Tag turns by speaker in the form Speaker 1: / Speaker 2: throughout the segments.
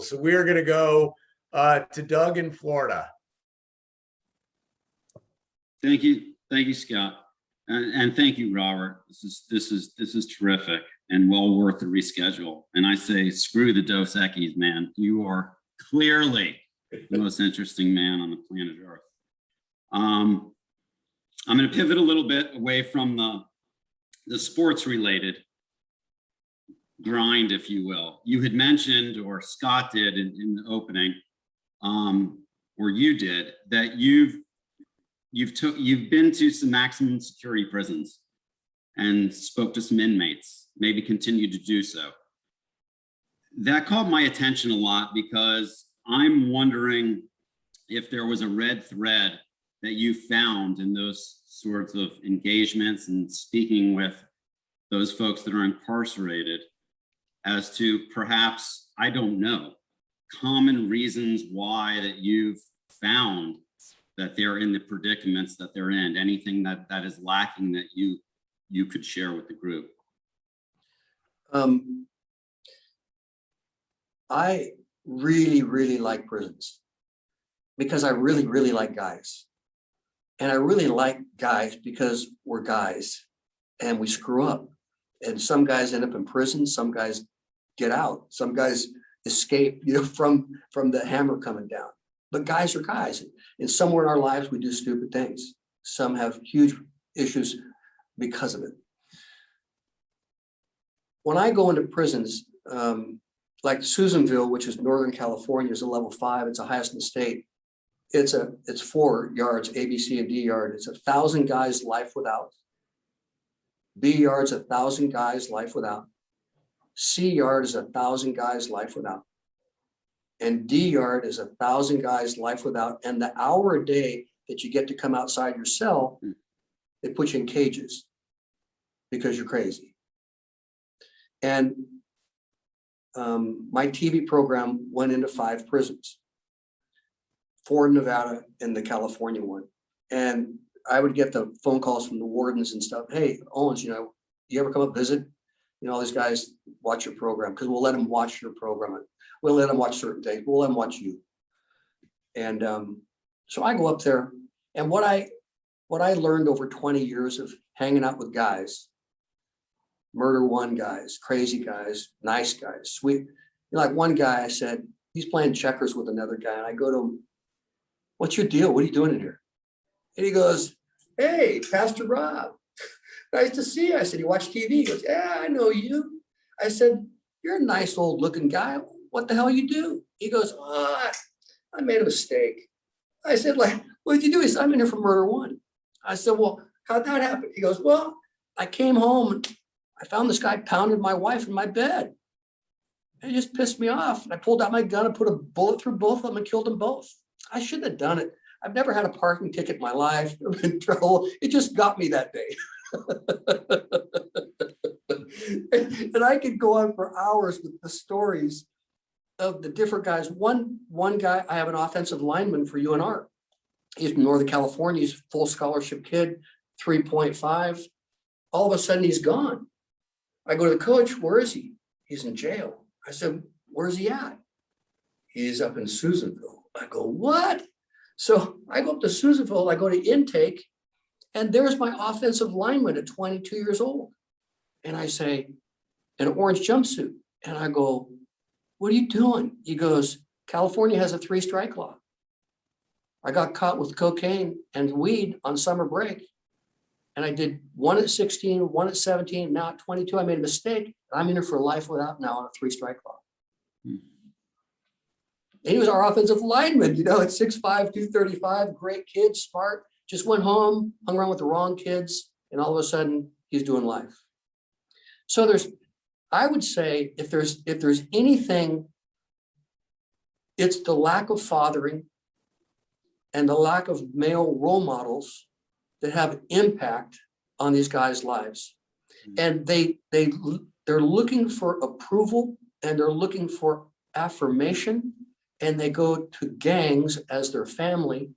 Speaker 1: So we're going to go to Doug in Florida.
Speaker 2: Thank you, Scott, and thank you, Robert. This is terrific and well worth the reschedule. And I say, screw the Dos Equis, man. You are clearly the most interesting man on the planet Earth. I'm going to pivot a little bit away from the sports-related grind, if you will. You had mentioned, or Scott did in the opening, or you did, that you've been to some maximum security prisons and spoke to some inmates, maybe continue to do so. That caught my attention a lot because I'm wondering if there was a red thread that you found in those sorts of engagements and speaking with those folks that are incarcerated as to perhaps, I don't know, common reasons why that you've found that they're in the predicaments that they're in, anything that is lacking that you could share with the group.
Speaker 3: I really like prisons because I really like guys. And I really like guys because we're guys and we screw up. And some guys end up in prison, some guys get out, some guys escape, from the hammer coming down. But guys are guys. And somewhere in our lives, we do stupid things. Some have huge issues because of it. When I go into prisons, like Susanville, which is Northern California, is a level 5. It's the highest in the state. It's 4 yards, A, B, C, and D yard. It's 1,000 guys life without. B yard's 1,000 guys life without. C yard is 1,000 guys life without. And D yard is 1,000 guys life without. And the hour a day that you get to come outside your cell, they put you in cages because you're crazy. And my TV program went into 5 prisons, 4 in Nevada and the California one. And I would get the phone calls from the wardens and stuff. Hey, Owens, you ever come up visit? All these guys watch your program because we'll let them watch your program. We'll let them watch certain things. We'll let them watch you. And so I go up there, and what I learned over 20 years of hanging out with guys, murder one guys, crazy guys, nice guys, sweet. Like one guy, I said, he's playing checkers with another guy. And I go to him, what's your deal? What are you doing in here? And he goes, hey, Pastor Rob, nice to see you. I said, you watch TV? He goes, yeah, I know you. I said, you're a nice old looking guy. What the hell you do? He goes, oh, I made a mistake. I said, like, what did you do? He said, I'm in here for murder one. I said, well, how'd that happen? He goes, well, I came home and I found this guy pounded my wife in my bed. And it just pissed me off. And I pulled out my gun and put a bullet through both of them and killed them both. I shouldn't have done it. I've never had a parking ticket in my life. Never been in trouble. It just got me that day. And I could go on for hours with the stories of the different guys. One guy, I have an offensive lineman for UNR. He's from Northern California. He's a full scholarship kid, 3.5. All of a sudden he's gone. I go to the coach, where is he? He's in jail. I said, where's he at? He's up in Susanville. I go, what? So I go up to Susanville, I go to intake, and there's my offensive lineman at 22 years old. And I say, in an orange jumpsuit. And I go, what are you doing? He goes, California has a 3-strike law. I got caught with cocaine and weed on summer break. And I did 1 at 16, 1 at 17, now at 22, I made a mistake. I'm in here for life without now on a 3-strike law. And he was our offensive lineman, at 6'5", 235, great kid, smart, just went home, hung around with the wrong kids, and all of a sudden he's doing life. So I would say if there's anything, it's the lack of fathering and the lack of male role models that have impact on these guys' lives. And they're looking for approval and they're looking for affirmation, and they go to gangs as their family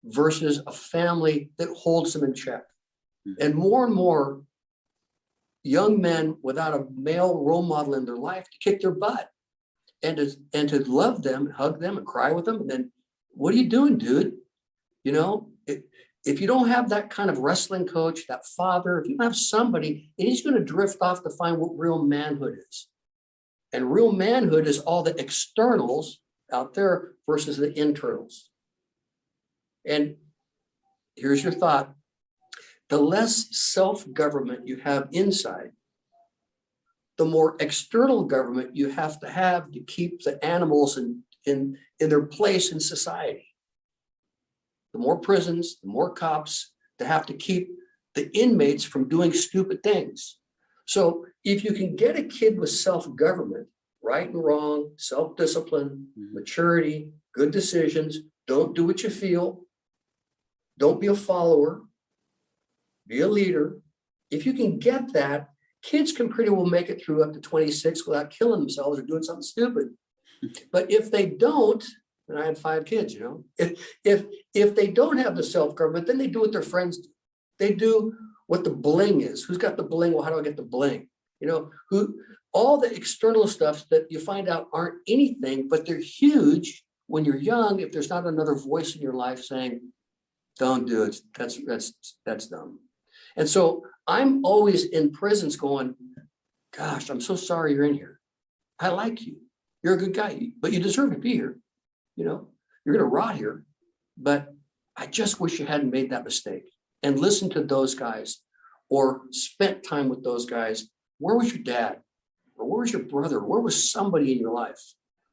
Speaker 3: versus a family that holds them in check. And more young men without a male role model in their life to kick their butt. and to love them, hug them and cry with them. And then, what are you doing, dude? You know, if you don't have that kind of wrestling coach, that father, if you don't have somebody, then he's going to drift off to find what real manhood is. And real manhood is all the externals out there versus the internals. And here's your thought. The less self-government you have inside, the more external government you have to keep the animals in their place in society. The more prisons, the more cops to have to keep the inmates from doing stupid things. So if you can get a kid with self-government, right and wrong, self-discipline, maturity, good decisions, don't do what you feel, don't be a follower, be a leader. If you can get that, kids can pretty well make it through up to 26 without killing themselves or doing something stupid. But if they don't, and I had 5 kids, you know, if they don't have the self-government, then they do what their friends do. They do what the bling is. Who's got the bling? Well, how do I get the bling? You know, all the external stuff that you find out aren't anything, but they're huge when you're young. If there's not another voice in your life saying, don't do it, that's dumb. And so I'm always in prisons going, gosh, I'm so sorry you're in here. I like you. You're a good guy, but you deserve to be here. You know, you're going to rot here, but I just wish you hadn't made that mistake and listened to those guys or spent time with those guys. Where was your dad? Or where was your brother? Where was somebody in your life?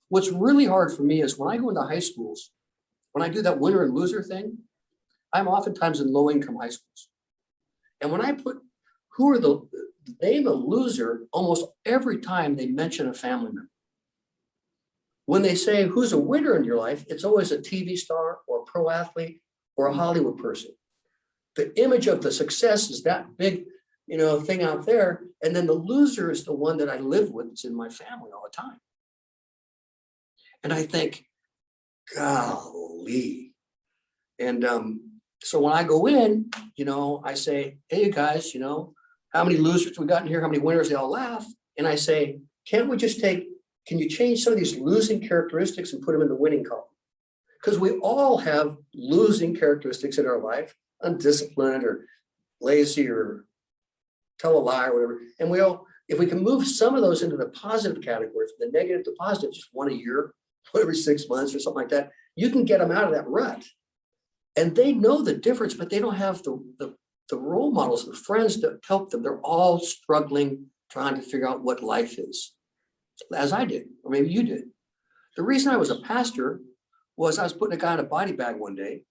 Speaker 3: What's really hard for me is when I go into high schools, when I do that winner and loser thing, I'm oftentimes in low income high schools. And when I put who are the name a loser, almost every time they mention a family member. When they say who's a winner in your life, it's always a TV star or a pro athlete or a Hollywood person. The image of the success is that big, you know, thing out there. And then the loser is the one that I live with. It's in my family all the time. And I think, golly. And so when I go in, you know, I say, hey, you guys, you know, how many losers we got in here? How many winners? They all laugh. And I say, can you change some of these losing characteristics and put them in the winning column? Because we all have losing characteristics in our life, undisciplined or lazy or tell a lie or whatever. And we all, if we can move some of those into the positive category, from the negative to positive, just one a year, one every 6 months or something like that, you can get them out of that rut. And they know the difference, but they don't have the role models, the friends to help them. They're all struggling, trying to figure out what life is, as I did, or maybe you did. The reason I was a pastor was I was putting a guy in a body bag one day,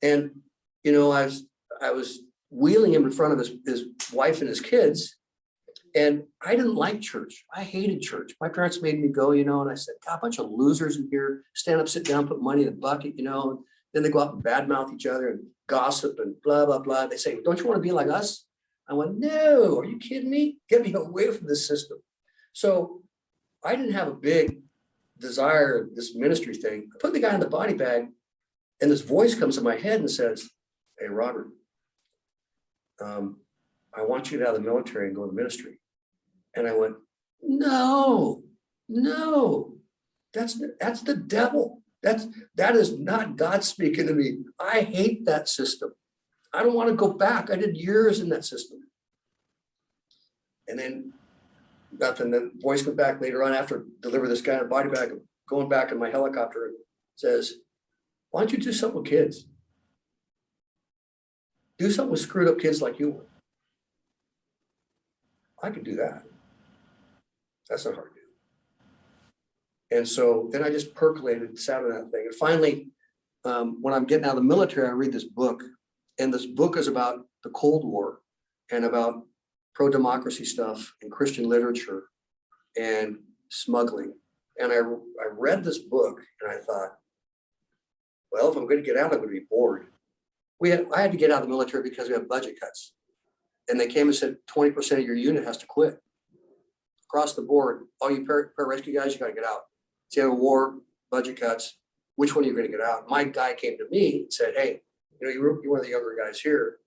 Speaker 3: and you know, I was wheeling him in front of his wife and his kids, and I didn't like church. I hated church. My parents made me go, you know, and I said, God, a bunch of losers in here, stand up, sit down, put money in the bucket, you know, and then they go out and badmouth each other and gossip and blah, blah, blah. They say, don't you want to be like us? I went, no, are you kidding me? Get me away from this system. So I didn't have a big desire, this ministry thing. I put the guy in the body bag, and this voice comes in my head and says, hey, Robert, I want you to get out of the military and go to ministry. And I went, no, that's the devil. That is not God speaking to me. I hate that system. I don't want to go back. I did years in that system. And then nothing. The voice went back later on after deliver this guy in a body bag, going back in my helicopter, and says, why don't you do something with kids? Do something with screwed up kids like you would. I could do that. That's not hard to do. And so then I just percolated, sat on that thing. And finally, when I'm getting out of the military, I read this book. And this book is about the Cold War and about pro-democracy stuff and Christian literature and smuggling. And I read this book and I thought, well, if I'm going to get out, I'm going to be bored. I had to get out of the military because we have budget cuts. And they came and said, 20% of your unit has to quit. Across the board, all you pararescue guys, you got to get out. So you have a war, budget cuts. Which one are you going to get out? My guy came to me and said, hey, you know, you're one of the younger guys here.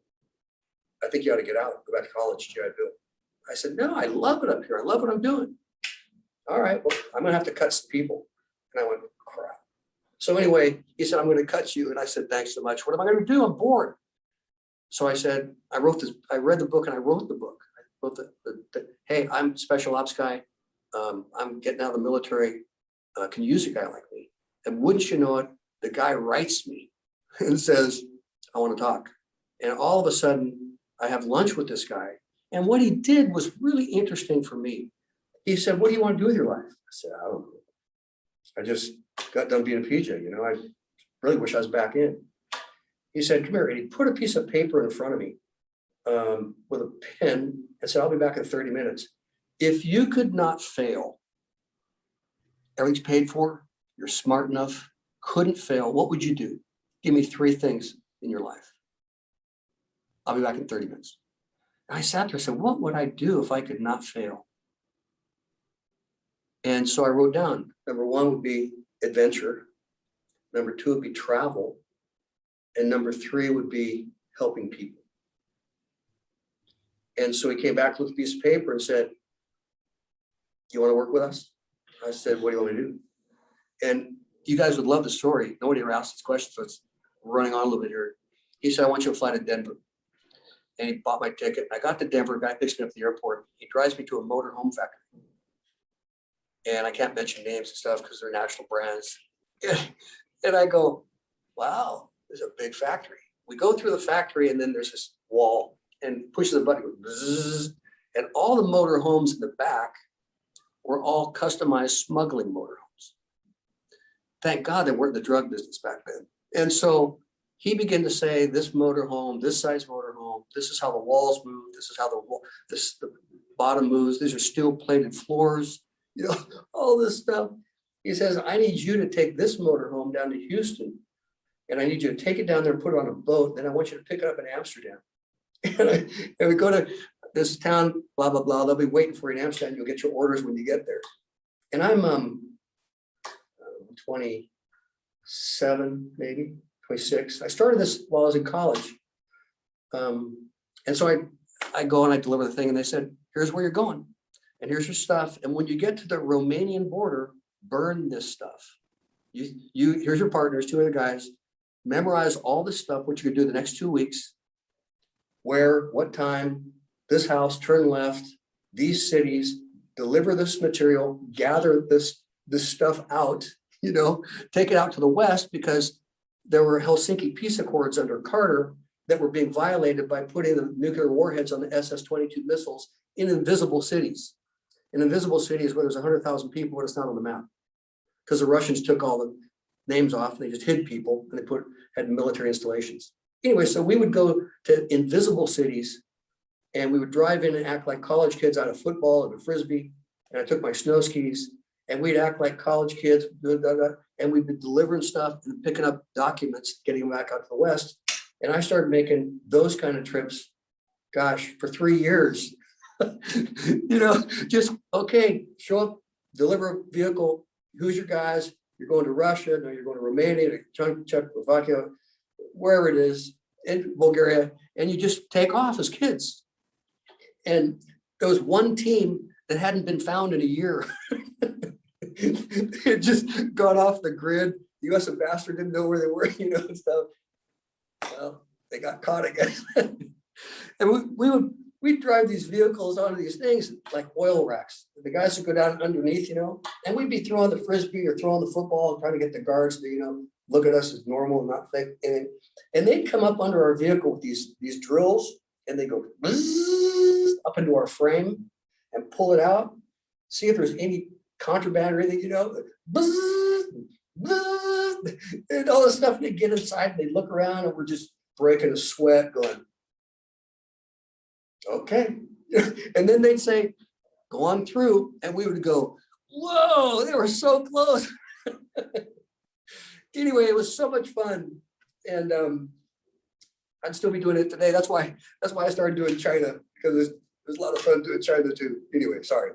Speaker 3: I think you ought to get out, go back to college, GI Bill. I said, no, I love it up here. I love what I'm doing. all right, well, I'm gonna have to cut some people. And I went, crap. So anyway, he said, I'm gonna cut you. And I said, thanks so much. What am I gonna do? I'm bored. So I said, I read the book and I wrote the book. I wrote hey, I'm special ops guy. I'm getting out of the military. Can you use a guy like me? And wouldn't you know it, the guy writes me and says, I want to talk. And all of a sudden I have lunch with this guy. And what he did was really interesting for me. He said, what do you want to do with your life? I said, I don't know. I just got done being a PJ, you know, I really wish I was back in. He said, come here. And he put a piece of paper in front of me with a pen and said, I'll be back in 30 minutes. If you could not fail, everything's paid for, you're smart enough, couldn't fail, what would you do? Give me 3 things in your life. I'll be back in 30 minutes. And I sat there and said, what would I do if I could not fail? And so I wrote down, number 1 would be adventure. Number 2 would be travel. And number 3 would be helping people. And so he came back with a piece of paper and said, you want to work with us? I said, what do you want me to do? And you guys would love the story. Nobody ever asked this question, so it's running on a little bit here. He said, I want you to fly to Denver. And he bought my ticket. I got to Denver, a guy picks me up at the airport. He drives me to a motor home factory. And I can't mention names and stuff because they're national brands. And I go, wow, there's a big factory. We go through the factory and then there's this wall and pushes the button, goes, and all the motor homes in the back were all customized smuggling motorhomes. Thank God they weren't in the drug business back then. And so he began to say, this motorhome, this size motorhome, this is how the walls move, this is how the bottom moves, these are steel plated floors, you know, all this stuff. He says, I need you to take this motorhome down to Houston, and I need you to take it down there and put it on a boat. Then I want you to pick it up in Amsterdam. And we go to this town, blah, blah, blah. They'll be waiting for you in Amsterdam. You'll get your orders when you get there. And I'm 27, maybe 26. I started this while I was in college. And so I go and I deliver the thing and they said, here's where you're going. And here's your stuff. And when you get to the Romanian border, burn this stuff. Here's your partners, 2 other guys. Memorize all this stuff, what you're gonna do the next 2 weeks. Where, what time, this house, turn left, these cities, deliver this material, gather this stuff out, you know, take it out to the west because there were Helsinki peace accords under Carter that were being violated by putting the nuclear warheads on the SS-22 missiles in invisible cities. In invisible cities where there's 100,000 people, but it's not on the map. Because the Russians took all the names off and they just hid people and they had military installations. Anyway, so we would go to invisible cities and we would drive in and act like college kids out of football and a frisbee. And I took my snow skis and we'd act like college kids, and we'd be delivering stuff and picking up documents, getting them back out to the West. And I started making those kind of trips, gosh, for 3 years. You know, just, okay, show up, deliver a vehicle. Who's your guys? You're going to Russia, no, you're going to Romania, Czechoslovakia, wherever it is, in Bulgaria, and you just take off as kids. And there was one team that hadn't been found in a year. It had just gone off the grid. The US ambassador didn't know where they were, you know, and stuff. Well, they got caught, I guess. And we'd drive these vehicles onto these things like oil racks. The guys would go down underneath, you know, and we'd be throwing the frisbee or throwing the football and trying to get the guards to, you know, look at us as normal and not think. And they'd come up under our vehicle with these drills and they go up into our frame and pull it out, see if there's any contraband or anything, you know, and all this stuff. And they get inside and they look around and we're just breaking a sweat going, okay. And then they'd say, go on through. And we would go, whoa, they were so close. Anyway, it was so much fun. And I'd still be doing it today. That's why I started doing China, because there's a lot of fun doing China too. Anyway, sorry.